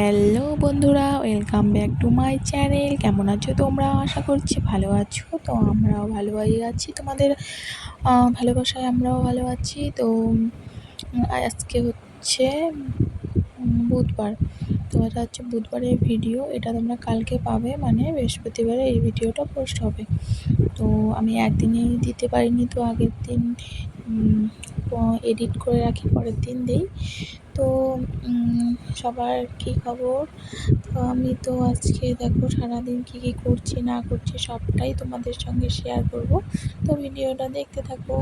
Hello বন্ধুরা, welcome back to my channel. কেমন আছো তোমরা? আশা করছি ভালো আছো। তো আমরাও ভালোই আছি, তোমাদের ভালোবাসায় আমরাও ভালো আছি। তো আজকে হচ্ছে বুধবার। তো এটা হচ্ছে বুধবারের ভিডিও। এটা তোমরা কালকে পাবে, মানে বৃহস্পতিবারে এই ভিডিওটা পোস্ট হবে। তো আমি একদিনেই দিতে পারিনি, তো আগের দিন এডিট করে রাখি, পরের দিন দিই। তো সবার কী খবর? তো আমি তো আজকে দেখো সারাদিন কী কী করছি না করছি সবটাই তোমাদের সঙ্গে শেয়ার করব। তো ভিডিওটা দেখতে থাকো।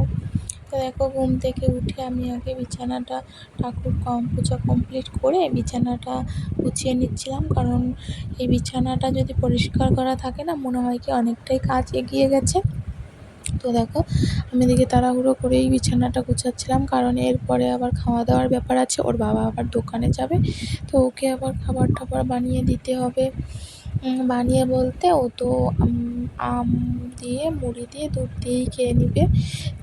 তো দেখো, ঘুম থেকে উঠে আমি আগে বিছানাটা ঠাকুর পূজা কমপ্লিট করে বিছানাটা গুছিয়ে নিচ্ছিলাম, কারণ এই বিছানাটা যদি পরিষ্কার করা থাকে না, মনে হয় কি অনেকটাই কাজ এগিয়ে গেছে। তো দেখো, আমি এদিকে তাড়াহুড়ো করেই বিছানাটা গুছাচ্ছিলাম, কারণ এরপরে আবার খাওয়া দাওয়ার ব্যাপার আছে। ওর বাবা আবার দোকানে যাবে, তো ওকে আবার খাবার টাবার বানিয়ে দিতে হবে। বানিয়ে বলতে, ও তো আম দিয়ে মুড়ি দিয়ে দুধ দিয়েই খেয়ে নিবে।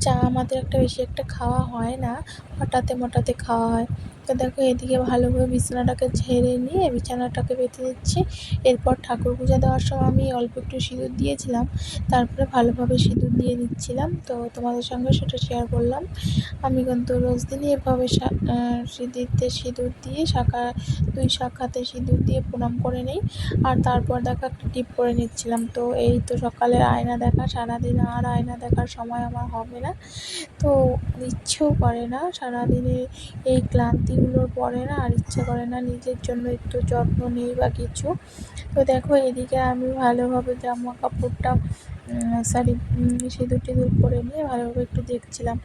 চা আমাদের বেশি একটা খাওয়া হয় না, হঠাতে মঠাতে খাওয়া হয়। তো দেখো, এদিকে ভালোভাবে বিছানাটাকে ঝেড়ে নিয়ে বিছানাটাকে পেতে দিচ্ছি। এরপর ঠাকুর পূজা দেওয়ার সময় আমি অল্প একটু সিঁদুর দিয়েছিলাম, তারপরে ভালোভাবে সিঁদুর দিয়ে নিচ্ছিলাম। তো তোমাদের সঙ্গে সেটা শেয়ার করলাম। আমি কিন্তু রোজ দিনই এভাবে সিঁদুর দিয়ে দুই শাখাতে সিঁদুর দিয়ে প্রণাম করে নিই। আর তারপর দেখো একটা টিপ করে নিচ্ছিলাম। তো এই তো সকালের আয়না দেখা, সারাদিন আর আয়না দেখার সময় আমার হবে না, তো ইচ্ছেও করে না। সারাদিনে এই ক্লান্তিগুলোর পরে না আর ইচ্ছে করে না নিজের জন্য একটু যত্ন নেই বা কিছু। তো দেখো, এদিকে আমি ভালোভাবে জামা কাপড়টা সিঁদুর টিঁদুর করে নিয়ে ভালোভাবে একটু দেখছিলাম।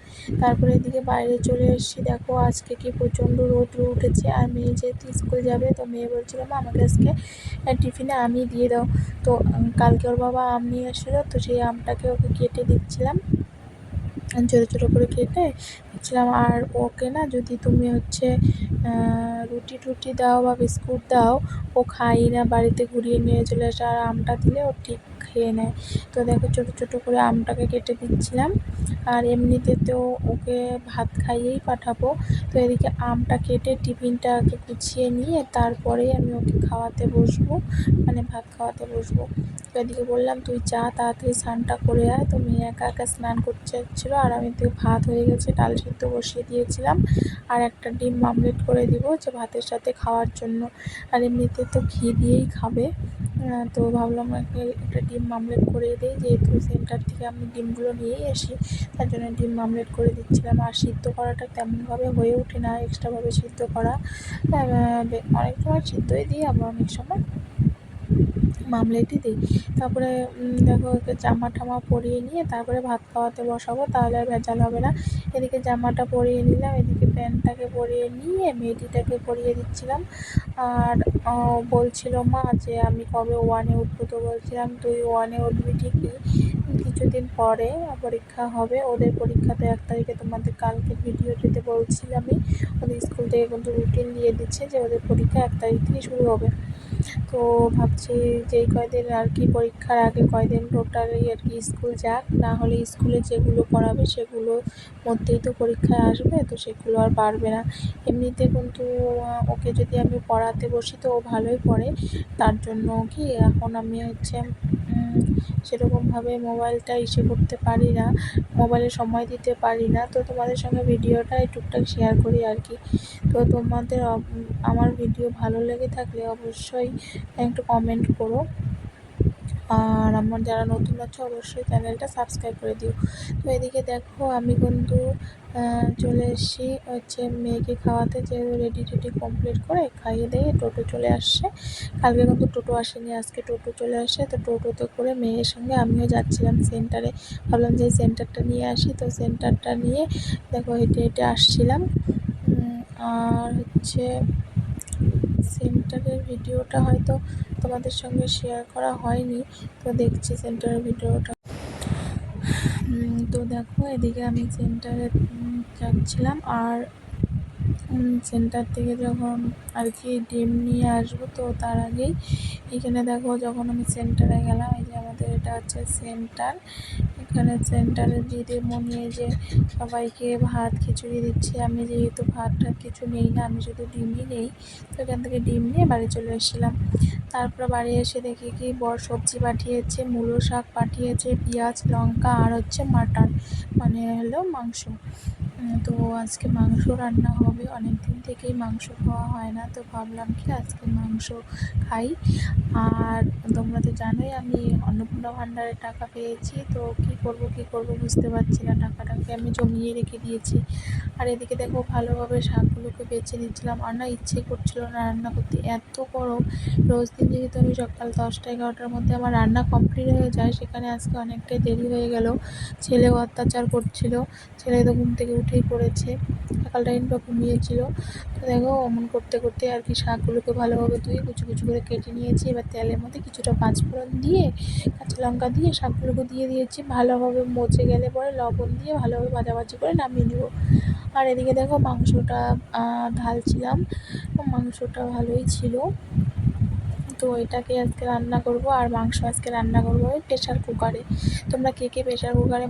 তারপরে এদিকে বাইরে চলে এসেছি। দেখো, আজকে কি প্রচণ্ড রৌদ্র উঠেছে। আর মেয়ে যেহেতু স্কুল যাবে, তো মেয়ে বলছিল, মা আমাকে আজকে টিফিনে আমই দিয়ে দাও। তো কালকে ওর বাবা আম নিয়ে এসেছিলো, তো সেই আমটাকে ওকে কেটে দিচ্ছিলাম, ছোটো ছোটো করে কেটে দিচ্ছিলাম। আর ওকে না, যদি তুমি রুটি টুটি দাও বা বিস্কুট দাও, ও খাই না, বাড়িতে ঘুরিয়ে নিয়ে চলে আসে। আর আমটা দিলে ও ঠিক খেয়ে নেয়। তো দেখো, ছোটো ছোটো করে আমটাকে কেটে দিচ্ছিলাম। আর এমনিতে তো ওকে ভাত খাইয়েই পাঠাবো। তো এদিকে আমটা কেটে টিফিনটা আগে গুছিয়ে নিয়ে তারপরেই আমি ওকে খাওয়াতে বসবো, মানে ভাত খাওয়াতে বসবো। তো এদিকে বললাম, তুই যা তাড়াতাড়ি স্নানটা করে আয়। তো মেয়ে একা একা স্নান করতে যাচ্ছিলো, আর আমি তো ভাত হয়ে গেছে, ডাল সিদ্ধ বসিয়ে দিয়েছিলাম। আর একটা ডিম আমলেট করে দিব, যে ভাতের সাথে খাওয়ার জন্য। আর এমনিতে তো ঘি দিয়েই খাবে। তো ভাবলাম একটা ডিম আমলেট করে দিই, যেহেতু সেন্টার থেকে আমি ডিমগুলো নিয়েই আসি, তার জন্য ডিম আমলেট করে দিচ্ছিলাম। আর সিদ্ধ করাটা তেমনভাবে হয়ে ওঠে না, এক্সট্রাভাবে সিদ্ধ করা। অনেক সময় সিদ্ধই দিই, আবার অনেক সময় আমলেটই দিই। তারপরে দেখো, ওকে জামা টামা পরিয়ে নিয়ে তারপরে ভাত খাওয়াতে বসাবো, তাহলে আর ভেজাল হবে না। এদিকে জামাটা পরিয়ে নিলাম, এদিকে প্যান্টটাকে পরিয়ে নিয়ে মেয়েটিটাকে পরিয়ে দিচ্ছিলাম। আর বলছিল মা যে আমি কবে 1-এ উঠবো। তো বলছিলাম, তুই 1-এ উঠবি ঠিকই, কিছুদিন পরে পরীক্ষা হবে। ওদের পরীক্ষা তো 1 তারিখে, তোমাদের কালকের ভিডিওটিতে বলছিলামই। ওদের স্কুল থেকে কিন্তু রুটিন দিয়ে দিচ্ছে যে ওদের পরীক্ষা 1 তারিখ থেকে শুরু হবে। তো ভাবছি যে এই কয়দিন আর কি, পরীক্ষার আগে কয়দিন টোটালি আর কি স্কুল যাক, না হলে স্কুলে যেগুলো পড়াবে সেগুলোর মধ্যেই তো পরীক্ষায় আসবে, তো সেগুলো আর পারবে না। এমনিতে কিন্তু ওকে যদি আমি পড়াতে বসি তো ও ভালোই পড়ে। তার জন্য কি এখন আমি সেরকমভাবে মোবাইলটা করতে পারি না, মোবাইলে সময় দিতে পারি না। তো তোমাদের সঙ্গে ভিডিওটা টুকটাক শেয়ার করি আর কি। তো তোমাদের আমার ভিডিও ভালো লেগে থাকলে অবশ্যই একটু কমেন্ট করো। আর আমার যারা নতুন আছে অবশ্যই চ্যানেলটা সাবস্ক্রাইব করে দিও। তো এদিকে দেখো, আমি কিন্তু চলে এসেছি মেয়েকে খাওয়াতে, যে রেডি টেডি কমপ্লিট করে খাইয়ে দিয়ে টোটো চলে আসছে। কালকে কিন্তু টোটো আসেনি, আজকে টোটো চলে আসে। তো টোটোতে করে মেয়ের সঙ্গে আমিও যাচ্ছিলাম সেন্টারে। ভাবলাম যে সেন্টারটা নিয়ে আসি, তো সেন্টারটা নিয়ে দেখো হেঁটে হেঁটে আসছিলাম। আর সেন্টারের ভিডিওটা হয়তো তোমাদের সঙ্গে শেয়ার করা হয়নি, তো দেখছি সেন্টারের ভিডিওটা। তো দেখো, এদিকে আমি সেন্টারে যাচ্ছিলাম। আর সেন্টার থেকে যখন আর কি ডিম নিয়ে আসবো, তো তার আগেই এখানে দেখো, যখন আমি সেন্টারে গেলাম, এই যে আমাদের এটা হচ্ছে সেন্টার। এখানে সেন্টারে দিদিমণি যে সবাইকে ভাত খিচুড়ি দিচ্ছে। আমি যেহেতু ভাত টাত কিছু নেই না, আমি শুধু ডিমই নেই, তো এখান থেকে ডিম নিয়ে বাড়ি চলে এসেছিলাম। তারপরে বাড়ি এসে দেখি কি বর সবজি পাঠিয়েছে, মূলো শাক পাঠিয়েছে, পেঁয়াজ লঙ্কা আর হচ্ছে মাটন, মানে হলো মাংস। তো আজকে মাংস রান্না হবে, অনেক দিন থেকেই মাংস খাওয়া হয় না, তো ভাবলাম কি আজকে মাংস খাই। আর তোমরা তো জানোই আমি অন্নপূর্ণা ভাণ্ডারের টাকা পেয়েছি, তো কী করব বুঝতে পারছি না, টাকাটাকে আমি জমিয়ে রেখে দিয়েছি। আর এদিকে দেখো ভালোভাবে শাকগুলোকে বেছে নিচ্ছিলাম, আর না ইচ্ছে করছিল না রান্না করতে, এত গরম। রোজ দিন যেহেতু আমি সকাল 10টা-11টার মধ্যে আমার রান্না কমপ্লিট হয়ে যায়, সেখানে আজকে অনেকটাই দেরি হয়ে গেল। ছেলেও অত্যাচার করছিল, ছেলে তো ঘুম থেকে উঠেই পড়েছে, সকাল টাইমটা ঘুমিয়েছিল। তো দেখো অমন করতে করতে আর কি শাকগুলোকে ভালোভাবে ধুয়ে কুচি কুচি করে কেটে নিয়েছি। এবার তেলের মধ্যে কিছুটা পাঁচফোড়ন দিয়ে কাঁচা লঙ্কা দিয়ে শাকগুলোকে দিয়ে দিয়েছি, ভালোভাবে মচে গেলে পরে লবণ দিয়ে ভালোভাবে ভাজাভাজি করে নামিয়ে নেব। আর এদিকে দেখো মাংসটা ঢালছিলাম, মাংসটা ভালোই ছিল। তো এটাকে আজকে রান্না করব, আর মাংস আজকে রান্না করব ওই প্রেশার কুকারে। তোমরা কে কে প্রেশার কুকারে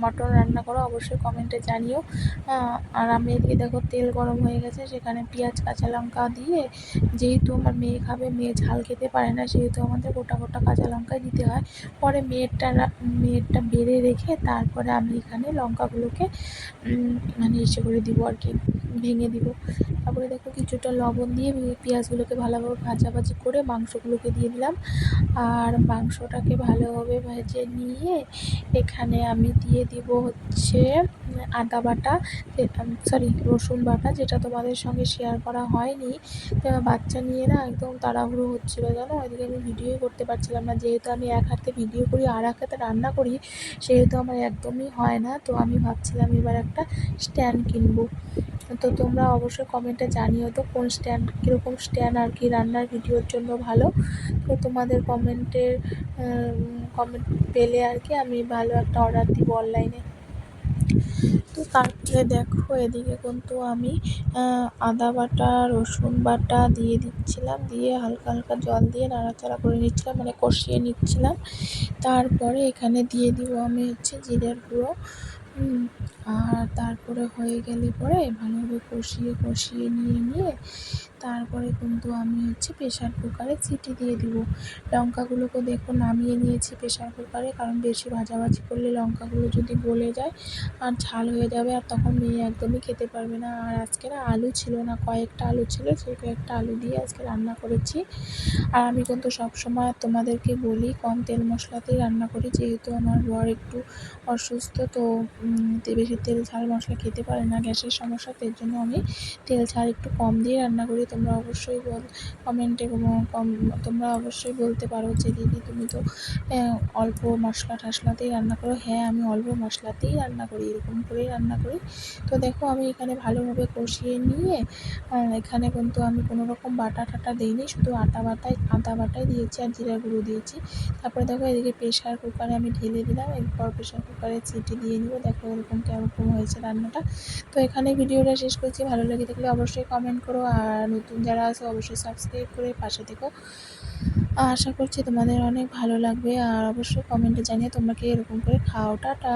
মটন রান্না করো অবশ্যই কমেন্টে জানিও। আর আমি এদিকে দেখো তেল গরম হয়ে গেছে, সেখানে পেঁয়াজ কাঁচা লঙ্কা দিয়ে, যেহেতু আমার মেয়ে খাবে, মেয়ে ঝাল খেতে পারে না, সেহেতু আমাদের গোটা গোটা কাঁচা লঙ্কাই দিতে হয়। পরে মেয়েরটা বেড়ে রেখে তারপরে আমি এখানে লঙ্কাগুলোকে মানে ইসে করে দিব আর কি, ভেঙে দিব। তারপরে দেখো কিছুটা লবণ দিয়ে পেঁয়াজগুলোকে ভালোভাবে ভাজাভাজি করে মাংসগুলোকে দিয়ে দিলাম। আর মাংসটাকে ভালোভাবে ভেজে নিয়ে এখানে আমি দিয়ে দিব হচ্ছে আদা বাটা, সরি রসুন বাটা, যেটা তোমাদের সঙ্গে শেয়ার করা হয়নি। বাচ্চা নিয়ে না একদম তাড়াহুড়ো হচ্ছিলো জানো, ওইদিকে আমি ভিডিওই করতে পারছিলাম না, যেহেতু আমি এক হাতে ভিডিও করি আর এক হাতে রান্না করি, সেহেতু আমার একদমই হয় না। তো আমি ভাবছিলাম এবার একটা স্ট্যান্ড কিনবো। তো তোমরা অবশ্যই কমেন্টে জানিও তো কোন স্ট্যান্ড, কীরকম স্ট্যান্ড আর কি রান্নার ভিডিওর জন্য ভালো। তো তোমাদের কমেন্ট পেলে আর কি আমি ভালো একটা অর্ডার দিব অনলাইনে। তো তারপরে দেখো এদিকে কিন্তু আমি আদা বাটা রসুন বাটা দিয়ে দিচ্ছিলাম, দিয়ে হালকা হালকা জল দিয়ে নাড়াচাড়া করে নিচ্ছিলাম, মানে কষিয়ে নিচ্ছিলাম। তারপরে এখানে দিয়ে দিব আমি হচ্ছে জিরের গুঁড়ো। আর তারপরে হয়ে গেলে পরে ভালোভাবে কষিয়ে নিয়ে তারপরে কিন্তু আমি হচ্ছে প্রেশার কুকারে সিটি দিয়ে দিব। লঙ্কাগুলোকে দেখো নামিয়ে নিয়েছি প্রেশার কুকারে, কারণ বেশি ভাজাভাজি করলে লঙ্কাগুলো যদি গলে যায় আর ঝাল হয়ে যাবে, আর তখন মেয়ে একদমই খেতে পারবে না। আর আজকে না আলু ছিল না, কয়েকটা আলু ছিল, সেই কয়েকটা আলু দিয়ে আজকে রান্না করেছি। আর আমি কিন্তু সবসময় তোমাদেরকে বলি কম তেল মশলাতেই রান্না করি, যেহেতু আমার বর একটু অসুস্থ, তো বেশি তেল ঝাল মশলা খেতে পারে না, গ্যাসের সমস্যা, এর জন্য আমি তেল ঝাল একটু কম দিয়ে রান্না করি। তোমরা অবশ্যই কমেন্টে তোমরা অবশ্যই বলতে পারো যে দিদি তুমি তো অল্প মশলা টশলাতেই রান্না করো। হ্যাঁ, আমি অল্প মশলাতেই রান্না করি, এরকম করেই রান্না করি। তো দেখো আমি এখানে ভালোভাবে কষিয়ে নিয়ে এখানে কিন্তু আমি কোনো রকম বাটা টাটা দিইনি, শুধু আদা বাটাই দিয়েছি আর জিরা গুঁড়ো দিয়েছি। তারপরে দেখো এদিকে প্রেশার কুকারে আমি ঢেলে দিলাম, এরপর প্রেশার কুকারে সিটি দিয়ে নিব। দেখো এরকম কেরকম হয়েছে রান্নাটা। তো এখানে ভিডিওটা শেষ করছি, ভালো লেগে থাকলে অবশ্যই কমেন্ট করো, আর নতুন যারা আছে অবশ্যই সাবস্ক্রাইব করে পাশে থেকো। আশা করছি তোমাদের অনেক ভালো লাগবে, আর অবশ্যই কমেন্টে জানিয়ে তোমরা কি এরকম করে খাও। টাটা।